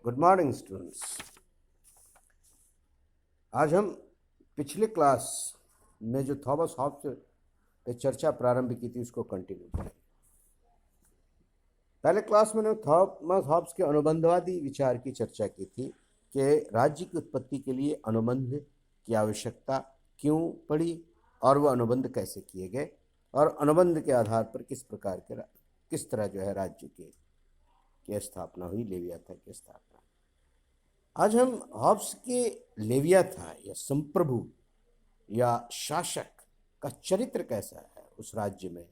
Good morning students. आज हम पिछले क्लास में जो थॉमस हॉब्स पे चर्चा प्रारंभ की थी उसको कंटिन्यू करेंगे। पहले क्लास में थॉमस हॉब्स के अनुबंधवादी विचार की चर्चा की थी कि राज्य की उत्पत्ति के लिए अनुबंध की आवश्यकता क्यों पड़ी और वह अनुबंध कैसे किए गए और अनुबंध के आधार पर किस तरह जो है राज्य की स्थापना हुई, लेवियाथा की स्थापना। आज हम हॉब्स के लेवियाथा या संप्रभु या शासक का चरित्र कैसा है उस राज्य में,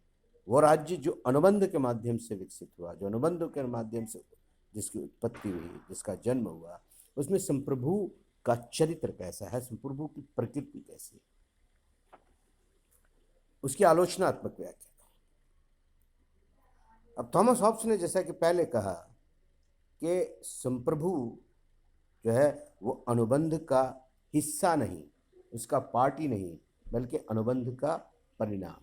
वो राज्य जो अनुबंध के माध्यम से विकसित हुआ, जो अनुबंध के माध्यम से जिसकी उत्पत्ति हुई, जिसका जन्म हुआ, उसमें संप्रभु का चरित्र कैसा है, संप्रभु की प्रकृति कैसी है, उसकी आलोचनात्मक व्याख्या। अब थॉमस हॉब्स ने जैसा कि पहले कहा कि संप्रभु जो है वो अनुबंध का हिस्सा नहीं, उसका पार्ट ही नहीं, बल्कि अनुबंध का परिणाम।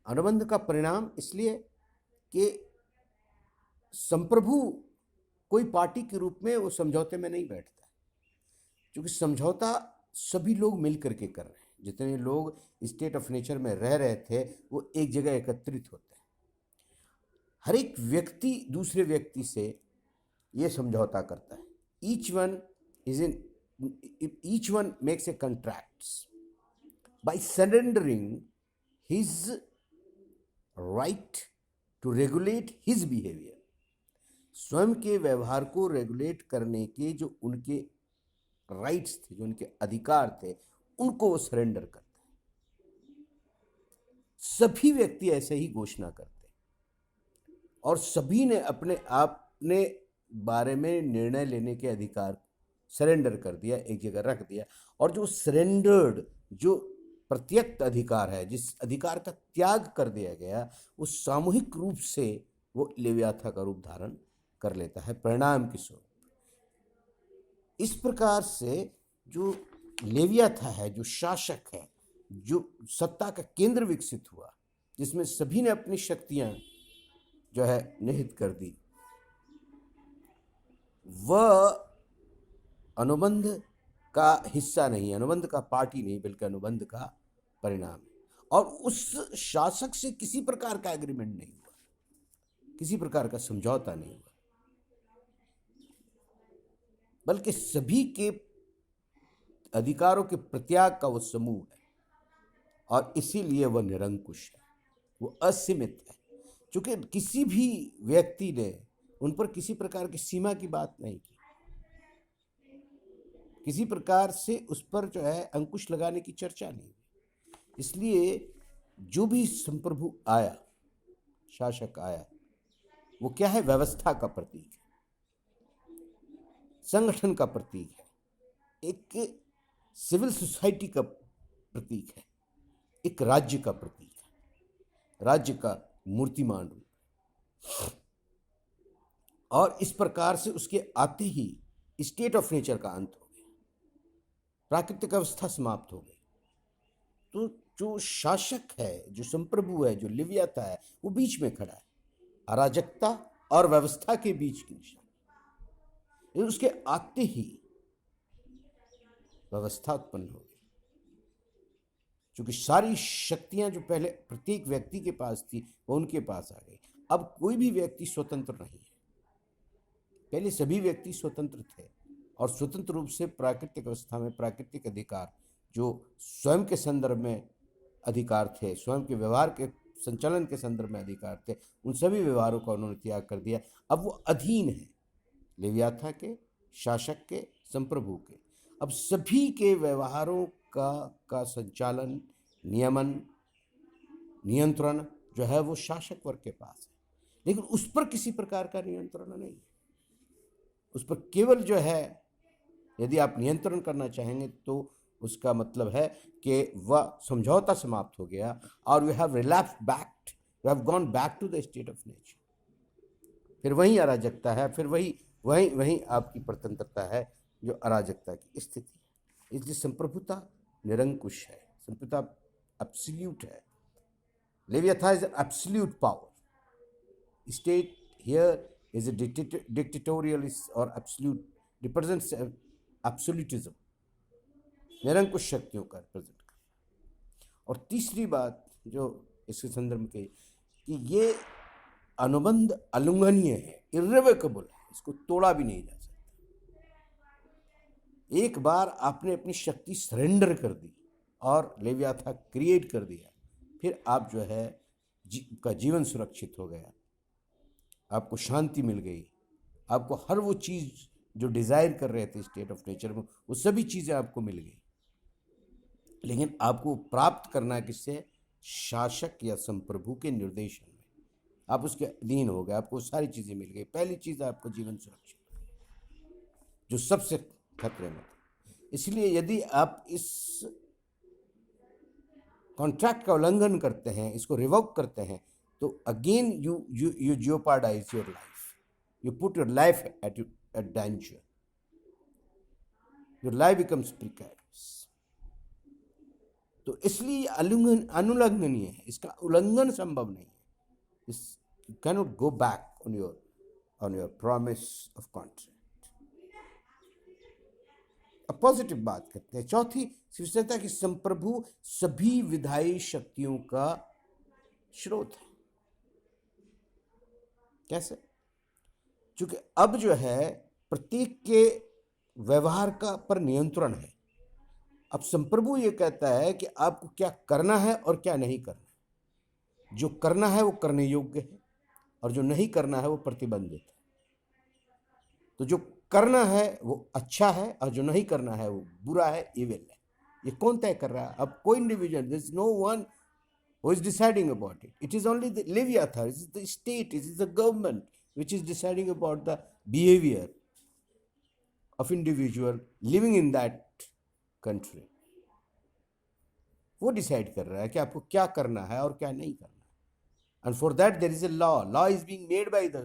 अनुबंध का परिणाम इसलिए कि संप्रभु कोई पार्टी के रूप में वो समझौते में नहीं बैठता, क्योंकि समझौता सभी लोग मिलकर के कर रहे हैं। जितने लोग स्टेट ऑफ नेचर में रह रहे थे वो एक जगह एकत्रित होते हैं। हर एक व्यक्ति दूसरे व्यक्ति से ये समझौता करता है। each one makes a contracts by surrendering his right to regulate his behavior। स्वयं के व्यवहार को रेगुलेट करने के जो उनके राइट्स थे, जो उनके अधिकार थे, उनको वो सरेंडर करते हैं। सभी व्यक्ति ऐसे ही घोषणा करते हैं और सभी ने अपने बारे में निर्णय लेने के अधिकार सरेंडर कर दिया, एक जगह रख दिया। और जो सरेंडर्ड, जो प्रत्यक्त अधिकार है, जिस अधिकार का त्याग कर दिया गया, वो सामूहिक रूप से वो लेवियाथा का रूप धारण कर लेता है परिणाम के स्वरूप। इस प्रकार से जो लेवियाथा है, जो शासक है, जो सत्ता का केंद्र विकसित हुआ, जिसमें सभी ने अपनी शक्तियां जो है निहित कर दी, वह अनुबंध का हिस्सा नहीं, अनुबंध का पार्टी नहीं, बल्कि अनुबंध का परिणाम है। और उस शासक से किसी प्रकार का एग्रीमेंट नहीं हुआ, किसी प्रकार का समझौता नहीं हुआ, बल्कि सभी के अधिकारों के प्रत्याग का वो समूह है। और इसीलिए वह निरंकुश है, वो असीमित है, क्योंकि किसी भी व्यक्ति ने उन पर किसी प्रकार की सीमा की बात नहीं की, किसी प्रकार से उस पर जो है अंकुश लगाने की चर्चा नहीं हुई। इसलिए जो भी संप्रभु आया, शासक आया, वो क्या है? व्यवस्था का प्रतीक है, संगठन का प्रतीक है, एक सिविल सोसाइटी का प्रतीक है, एक राज्य का प्रतीक है, राज्य का मूर्तिमान रूप। और इस प्रकार से उसके आते ही स्टेट ऑफ नेचर का अंत हो गया, प्राकृतिक अवस्था समाप्त हो गई। तो जो शासक है, जो संप्रभु है, जो लेवियाथा है, वो बीच में खड़ा है, अराजकता और व्यवस्था के बीच की निशानी। उसके आते ही व्यवस्था उत्पन्न हो गई, क्योंकि सारी शक्तियां जो पहले प्रत्येक व्यक्ति के पास थी वो उनके पास आ गई। अब कोई भी व्यक्ति स्वतंत्र नहीं है। पहले सभी व्यक्ति स्वतंत्र थे और स्वतंत्र रूप से प्राकृतिक अवस्था में प्राकृतिक अधिकार, जो स्वयं के संदर्भ में अधिकार थे, स्वयं के व्यवहार के संचालन के संदर्भ में अधिकार थे, उन सभी व्यवहारों का उन्होंने त्याग कर दिया। अब वो अधीन है लेवियाथा के, शासक के, संप्रभु के। अब सभी के व्यवहारों का संचालन, नियमन, नियंत्रण जो है वो शासक वर्ग के पास है, लेकिन उस पर किसी प्रकार का नियंत्रण नहीं है। उस पर केवल जो है, यदि आप नियंत्रण करना चाहेंगे तो उसका मतलब है कि वह समझौता समाप्त हो गया और we have gone back to the state of nature. फिर वही अराजकता है, फिर वही आपकी प्रतंत्रता है जो अराजकता की स्थिति है। इसलिए संप्रभुता निरंकुश है, संप्रभुता एब्सोल्यूट है। Leviathan is absolute power, state here is a dictatorialist or absolute, represents absolutism, निरंकुश शक्तियों का रिप्रेजेंट कर। और तीसरी बात जो इसके संदर्भ में कही कि ये अनुबंध अलंघनीय है, इर्रिवोकेबल है, इसको तोड़ा भी नहीं जा सकता। एक बार आपने अपनी शक्ति सरेंडर कर दी और लेवियाथा क्रिएट कर दिया, फिर आप जो है का जीवन सुरक्षित हो गया, आपको शांति मिल गई, आपको हर वो चीज़ जो डिज़ायर कर रहे थे स्टेट ऑफ नेचर में, वो सभी चीज़ें आपको मिल गई। लेकिन आपको प्राप्त करना है किससे? शासक या संप्रभु के निर्देशन में। आप उसके अधीन हो गए, आपको सारी चीज़ें मिल गई। पहली चीज़ आपका जीवन सुरक्षित, जो सबसे खतरे में था। इसलिए यदि आप इस कॉन्ट्रैक्ट का उल्लंघन करते हैं, इसको रिवोक करते हैं, तो again you jeopardise your life, you put your life at danger, your life becomes precarious. तो इसलिए अनुल्लंघनीय है, इसका उल्लंघन संभव नहीं है। You cannot go back on your promise of contract. अब पॉजिटिव बात करते हैं। चौथी विशेषता कि संप्रभु सभी विधायी शक्तियों का स्रोत है। कैसे? क्योंकि अब जो है प्रत्येक के व्यवहार का पर नियंत्रण है। अब संप्रभु ये कहता है कि आपको क्या करना है और क्या नहीं करना है। जो करना है वो करने योग्य है और जो नहीं करना है वो प्रतिबंधित है। तो जो करना है वो अच्छा है और जो नहीं करना है वो बुरा है, इविल है। ये कौन तय कर रहा है? अब कोई individual, there is no one who is deciding about it. It is only the Leviathan, it is the state, it is the government which is deciding about the behavior of individual living in that country. वो decide कर रहा है कि आपको क्या करना है और क्या नहीं करना है। And for that there is a law. Law is being made by the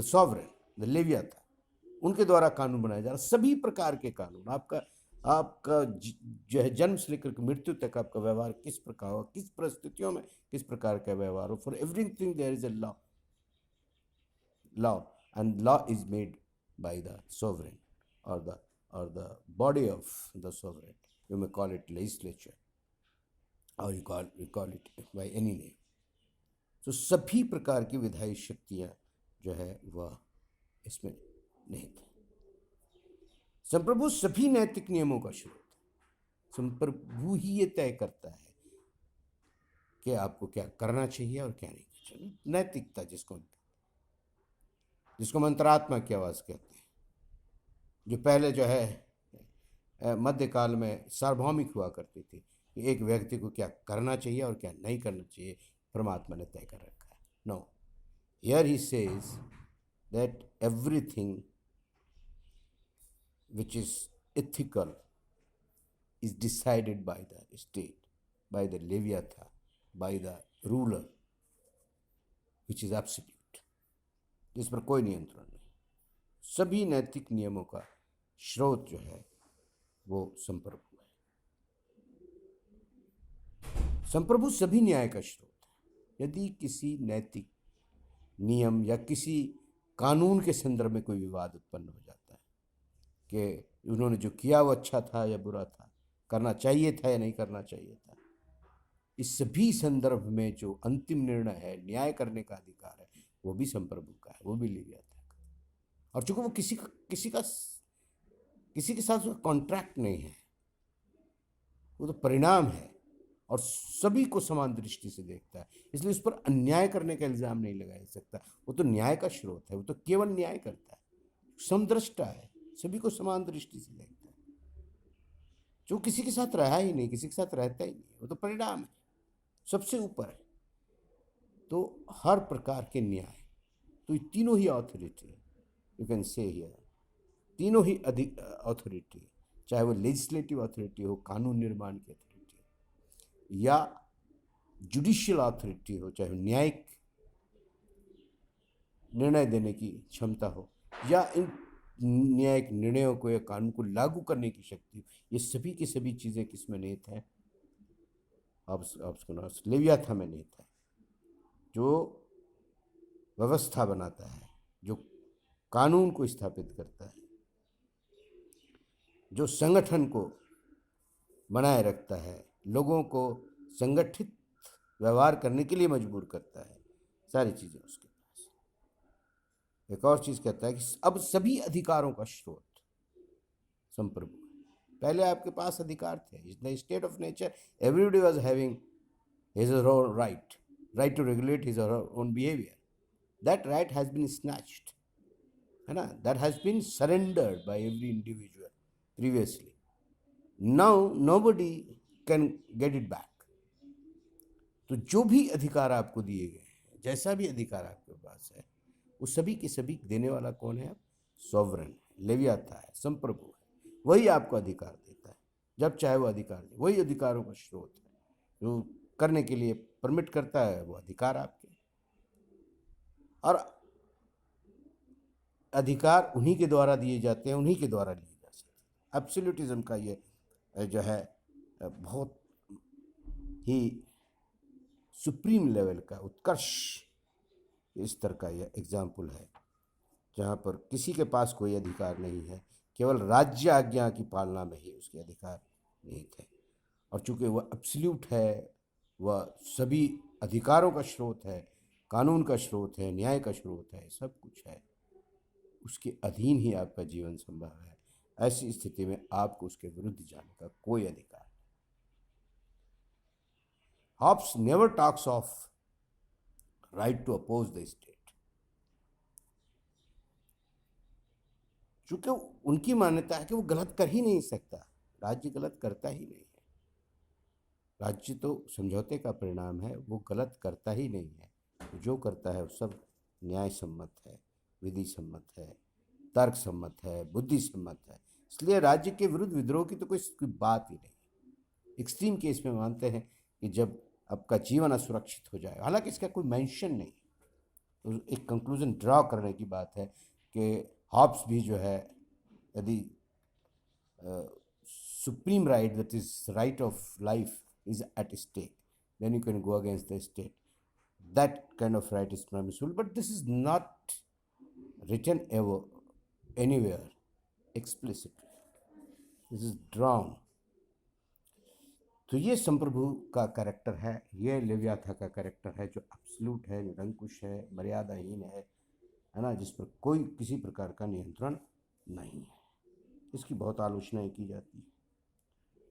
sovereign, the Leviathan. उनके द्वारा कानून बनाया जा रहा है, सभी प्रकार के कानून। आपका जो है जन्म से लेकर मृत्यु तक आपका व्यवहार किस प्रकार हो, किस परिस्थितियों में किस प्रकार का व्यवहार हो, for everything there is a law, and law is made by the sovereign or the body of the sovereign. You may call it legislature or you call it by any name. So सभी प्रकार की विधायी शक्तियां जो है वह इसमें निहित है। संप्रभु सभी नैतिक नियमों का स्रोत है। संप्रभु ही ये तय करता है कि आपको क्या करना चाहिए और क्या नहीं करना चाहिए। नैतिकता जिसको मंत्रात्मा की आवाज़ कहते हैं, जो पहले जो है मध्यकाल में सार्वभौमिक हुआ करती थी कि एक व्यक्ति को क्या करना चाहिए और क्या नहीं करना चाहिए, परमात्मा ने तय कर रखा है। No, here he says that everything which is ethical is decided by the state, by the Leviathan, by the ruler, which is absolute, जिस पर कोई नियंत्रण नहीं। सभी नैतिक नियमों का स्रोत जो है वो संप्रभु है। संप्रभु सभी न्याय का स्रोत है। यदि किसी नैतिक नियम या किसी कानून के संदर्भ में कोई विवाद उत्पन्न हो जाता है कि उन्होंने जो किया वो अच्छा था या बुरा था, करना चाहिए था या नहीं करना चाहिए था, इस सभी संदर्भ में जो अंतिम निर्णय है, न्याय करने का अधिकार है, वो भी संप्रभु का है, वो भी लेवियाथा का। और चूंकि वो किसी के साथ उसका कॉन्ट्रैक्ट नहीं है, वो तो परिणाम है और सभी को समान दृष्टि से देखता है, इसलिए उस पर अन्याय करने का इल्जाम नहीं लगाया जा सकता। वो तो न्याय का स्रोत है, वो तो केवल न्याय करता है, समदृष्टा है, सभी को समान दृष्टि से देखता है। जो किसी के साथ रहा ही नहीं, किसी के साथ रहता ही नहीं, वो तो परिणाम है, सबसे ऊपर है। तो हर प्रकार के न्याय, तो ये तीनों ही authority, you can say here, तीनों ही ऑथोरिटी, चाहे वो लेजिस्लेटिव ऑथोरिटी हो, कानून निर्माण की अथॉरिटी, या जुडिशियल अथॉरिटी हो, चाहे न्यायिक निर्णय देने की क्षमता हो, या इन न्यायिक निर्णयों को या कानून को लागू करने की शक्ति, ये सभी की सभी चीज़ें किसमें निहित है? आप लेवियाथा में निहित है, जो व्यवस्था बनाता है, जो कानून को स्थापित करता है, जो संगठन को बनाए रखता है, लोगों को संगठित व्यवहार करने के लिए मजबूर करता है, सारी चीज़ें उसके पास। एक और चीज़ कहता है कि अब सभी अधिकारों का स्रोत संप्रभु है। पहले आपके पास अधिकार थे, in the state of nature everybody was having his right to regulate his own behaviour. That right has been snatched, है ना, that has been surrendered by every individual previously. Now nobody can get it back. तो जो भी अधिकार आपको दिए गए हैं, जैसा भी अधिकार आपके पास है, वो सभी के सभी देने वाला कौन है? सॉवरन, लेवियाथा है, संप्रभु है। वही आपको अधिकार देता है, जब चाहे वो अधिकार दे। वही अधिकारों का स्रोत है, जो करने के लिए परमिट करता है वो अधिकार आपके। और अधिकार उन्हीं के द्वारा दिए जाते हैं, उन्हीं के द्वारा लिए जा सकते हैं। एब्सोल्यूटिज्म का ये जो है बहुत ही सुप्रीम लेवल का उत्कर्ष स्तर का यह एग्जाम्पल है, जहाँ पर किसी के पास कोई अधिकार नहीं है, केवल राज्य आज्ञा की पालना में ही उसके अधिकार निहित है। और चूंकि वह एब्सोल्यूट है, वह सभी अधिकारों का स्रोत है, कानून का स्रोत है, न्याय का स्रोत है, सब कुछ है, उसके अधीन ही आपका जीवन संभव है। ऐसी स्थिति में आपको उसके विरुद्ध जाने का कोई अधिकार नहीं। Hobbes never talks of right to oppose the state, चूंकि उनकी मान्यता है कि वो गलत कर ही नहीं सकता, राज्य गलत करता ही नहीं है। राज्य तो समझौते का परिणाम है, वो गलत करता ही नहीं है। जो करता है वो सब न्याय सम्मत है, विधि सम्मत है, तर्क सम्मत है, बुद्धि सम्मत है। इसलिए राज्य के विरुद्ध विद्रोह की तो कोई बात ही नहीं। एक्सट्रीम केस में मानते हैं कि जब आपका जीवन असुरक्षित हो जाए, हालांकि इसका कोई मेंशन नहीं, तो एक कंक्लूजन ड्रॉ करने की बात है कि हॉब्स भी जो है, यदि supreme right, that is right of life is at stake, then you can go against the state. That kind of right is permissible, but this is not written ever anywhere explicitly. This is drawn. तो ये संप्रभु का character है, ये लेवियाथा का character है, जो absolute है, निरंकुश है, मर्यादाहीन है ना, जिस पर कोई किसी प्रकार का नियंत्रण नहीं है। इसकी बहुत आलोचनाएं की जाती है।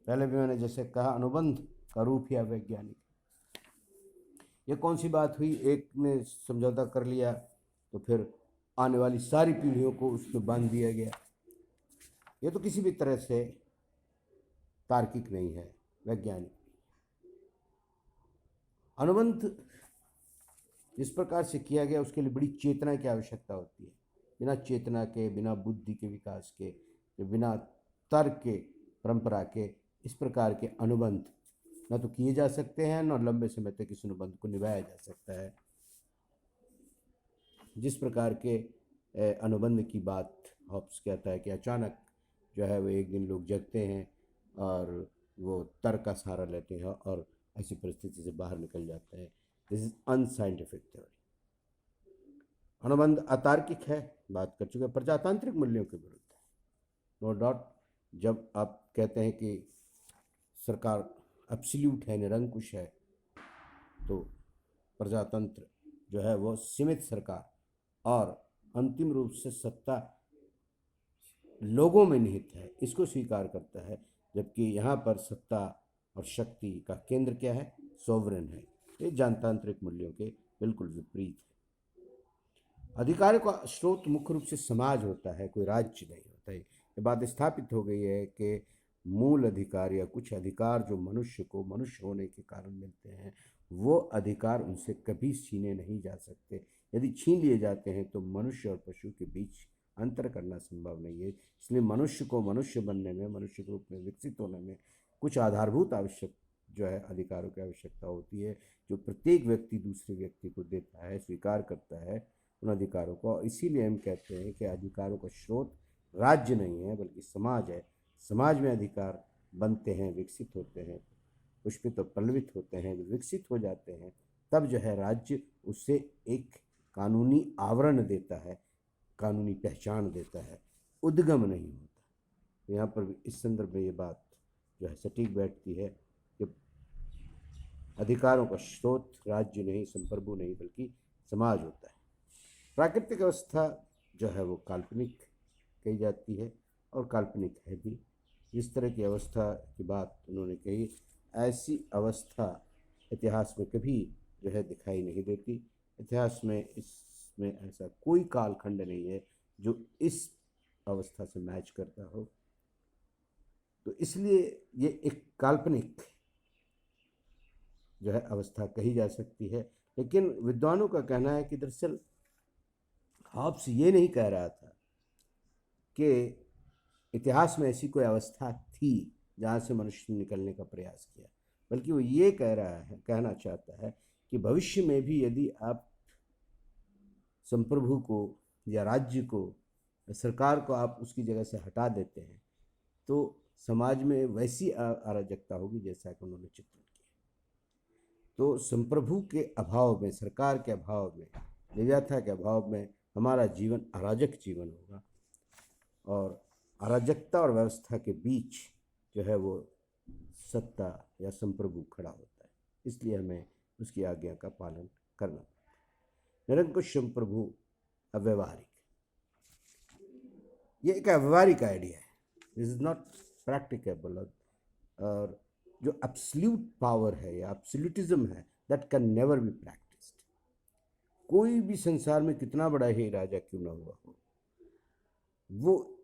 पहले भी मैंने जैसे कहा, अनुबंध का रूप ही अवैज्ञानिक। ये कौन सी बात हुई, एक ने समझौता कर लिया तो फिर आने वाली सारी पीढ़ियों को उसमें बांध दिया गया। ये तो किसी भी तरह से तार्किक नहीं है, वैज्ञानिक। अनुबंध जिस प्रकार से किया गया, उसके लिए बड़ी चेतना की आवश्यकता होती है। बिना चेतना के, बिना बुद्धि के विकास के, बिना तर्क के, परंपरा के, इस प्रकार के अनुबंध न तो किए जा सकते हैं, न लंबे समय तक इस अनुबंध को निभाया जा सकता है। जिस प्रकार के अनुबंध की बात हॉब्स कहता है कि अचानक जो है वो एक दिन लोग जगते हैं और वो तर्क का सहारा लेते हैं और ऐसी परिस्थिति से बाहर निकल जाते हैं। This is unscientific theory. अनुबंध अतार्किक है, बात कर चुके, प्रजातांत्रिक मूल्यों के विरुद्ध है, नो डाउट। जब आप कहते हैं कि सरकार एब्सोल्यूट है, निरंकुश है, तो प्रजातंत्र जो है वो सीमित सरकार और अंतिम रूप से सत्ता लोगों में निहित है, इसको स्वीकार करता है। जबकि यहाँ पर सत्ता और शक्ति का केंद्र क्या है? सोवरेन है। ये जनतांत्रिक मूल्यों के बिल्कुल विपरीत है। अधिकारों का स्रोत मुख्य रूप से समाज होता है, कोई राज्य नहीं होता है। ये बात स्थापित हो गई है कि मूल अधिकार या कुछ अधिकार जो मनुष्य को मनुष्य होने के कारण मिलते हैं, वो अधिकार उनसे कभी छीने नहीं जा सकते। यदि छीन लिए जाते हैं तो मनुष्य और पशु के बीच अंतर करना संभव नहीं है। इसलिए मनुष्य को मनुष्य बनने में, मनुष्य के रूप में विकसित होने में कुछ आधारभूत आवश्यक जो है अधिकारों की आवश्यकता होती है, जो प्रत्येक व्यक्ति दूसरे व्यक्ति को देता है, स्वीकार करता है उन अधिकारों को। इसीलिए हम कहते हैं कि अधिकारों का स्रोत राज्य नहीं है बल्कि समाज है। समाज में अधिकार बनते हैं, विकसित होते हैं, पुष्पित और पल्लवित होते हैं। जब विकसित हो जाते हैं तब जो है राज्य उससे एक कानूनी आवरण देता है, कानूनी पहचान देता है, उद्गम नहीं होता। तो यहाँ पर भी इस संदर्भ में ये बात जो है सटीक बैठती है कि अधिकारों का स्रोत राज्य नहीं, संप्रभु नहीं, बल्कि समाज होता है। प्राकृतिक अवस्था जो है वो काल्पनिक कही जाती है और काल्पनिक है भी। जिस तरह की अवस्था की बात उन्होंने कही, ऐसी अवस्था इतिहास में कभी जो है दिखाई नहीं देती। इतिहास में इसमें ऐसा कोई कालखंड नहीं है जो इस अवस्था से मैच करता हो। तो इसलिए ये एक काल्पनिक जो है अवस्था कही जा सकती है। लेकिन विद्वानों का कहना है कि दरअसल हॉब्स ये नहीं कह रहा था कि इतिहास में ऐसी कोई अवस्था थी जहाँ से मनुष्य ने निकलने का प्रयास किया, बल्कि वो ये कहना चाहता है कि भविष्य में भी यदि आप संप्रभु को या राज्य को, सरकार को आप उसकी जगह से हटा देते हैं तो समाज में वैसी अराजकता होगी जैसा कि उन्होंने चित्रण किया। तो संप्रभु के अभाव में, सरकार के अभाव में, निर्व्यथा के अभाव में हमारा जीवन अराजक जीवन होगा और अराजकता और व्यवस्था के बीच जो है वो सत्ता या संप्रभु खड़ा होता है। इसलिए हमें उसकी आज्ञा का पालन करना पड़ता है। निरंकुश संप्रभु अव्यवहारिक, ये एक अव्यवहारिक आइडिया है, दिस इज नॉट प्रैक्टिकेबल। और जो एब्सोल्यूट पावर है या एब्सोल्यूटिज्म है, that can never be practised. कोई भी संसार में कितना बड़ा ही राजा क्यों ना हुआ हो, वो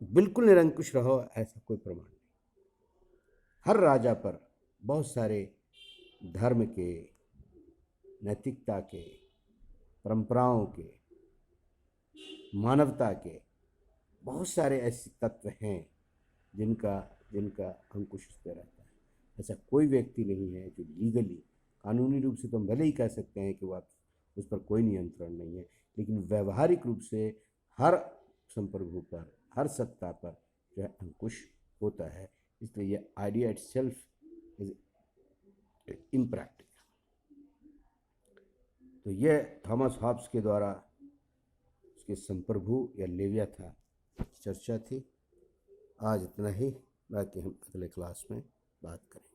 बिल्कुल निरंकुश रहो ऐसा कोई प्रमाण नहीं। हर राजा पर बहुत सारे धर्म के, नैतिकता के, परंपराओं के, मानवता के बहुत सारे ऐसे तत्व हैं जिनका अंकुश उस पर रहता है। ऐसा कोई व्यक्ति नहीं है जो लीगली, कानूनी रूप से तो हम भले ही कह सकते हैं कि वह उस पर कोई नियंत्रण नहीं है, लेकिन व्यवहारिक रूप से हर संप्रभु पर, हर सत्ता पर जो है अंकुश होता है। इसलिए यह आइडिया इटसेल्फ इज इम्प्रैक्टिकल। तो यह थॉमस हॉब्स के द्वारा उसके संप्रभु या लेवियाथा चर्चा थी। आज इतना ही, बाकी हम अगले क्लास में बात करेंगे।